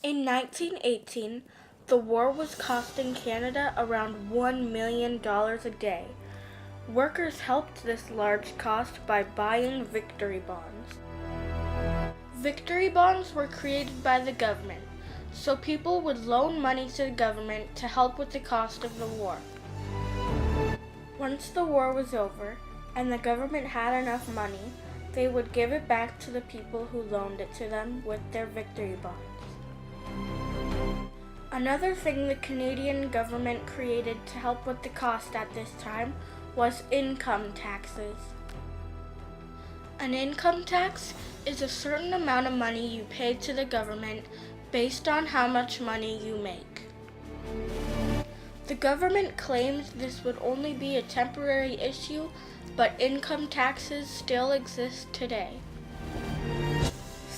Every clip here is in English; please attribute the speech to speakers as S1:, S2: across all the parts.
S1: In 1918, the war was costing Canada around $1 million a day. Workers helped this large cost by buying victory bonds. Victory bonds were created by the government, so people would loan money to the government to help with the cost of the war. Once the war was over and the government had enough money, they would give it back to the people who loaned it to them with their victory bonds. Another thing the Canadian government created to help with the cost at this time was income taxes. An income tax is a certain amount of money you pay to the government based on how much money you make. The government claimed this would only be a temporary issue, but income taxes still exist today.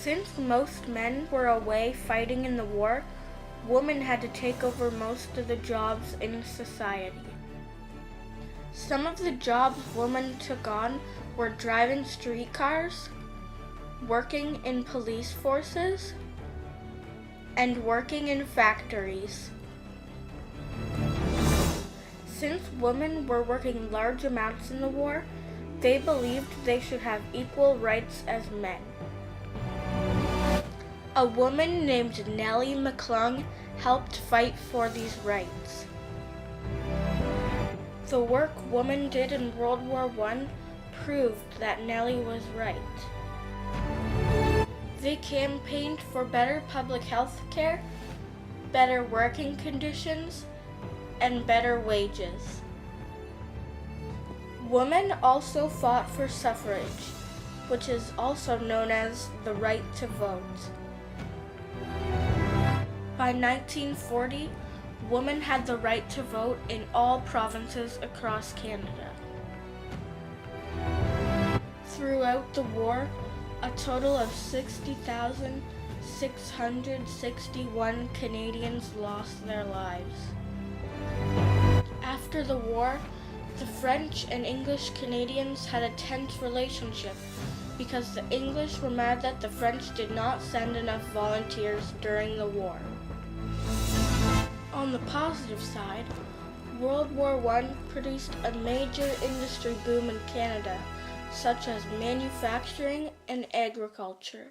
S1: Since most men were away fighting in the war, women had to take over most of the jobs in society. Some of the jobs women took on were driving streetcars, working in police forces, and working in factories. Since women were working large amounts in the war, they believed they should have equal rights as men. A woman named Nellie McClung helped fight for these rights. The work women did in World War I proved that Nellie was right. They campaigned for better public health care, better working conditions, and better wages. Women also fought for suffrage, which is also known as the right to vote. By 1940, women had the right to vote in all provinces across Canada. Throughout the war, a total of 60,661 Canadians lost their lives. After the war, the French and English Canadians had a tense relationship because the English were mad that the French did not send enough volunteers during the war. On the positive side, World War I produced a major industry boom in Canada, such as manufacturing and agriculture.